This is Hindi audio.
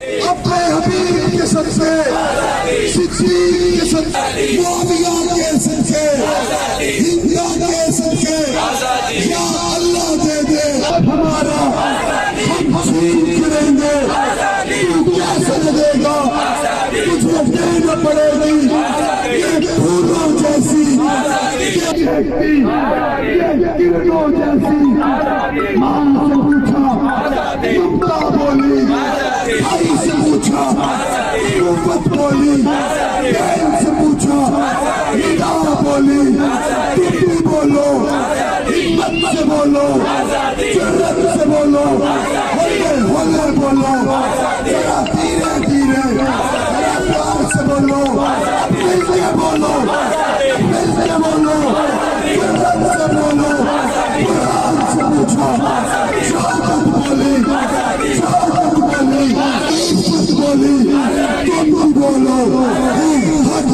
अपने हबीब के सदके, सिद्दीक के सदके, मुआविया के सदके, हिंदा के सदके, या अल्लाह दे दे हमारा, हम छीन करेंगे, तू कैसे देगा, तुझे देना पड़ेगी, ये फूलों जैसी, ये किरणों जैसी, माँ से पूछा, ममता बोली, भाई से पूछा, मोहब्बत बोली, बहन से पूछा, निदा बोली, तुम बोलो, हिम्मत से बोलो, जुर्रत से बोलो, होले होले बोलो, जरा धीरे धीरे, जरा प्यार से बोलो, मिलके बोलो, मिलके बोलो, जुर्रत से बोलो, कुरान से पूछा, शहादत बोली, शहादत बोली, इज्जत बोली, तुम बोलो, हक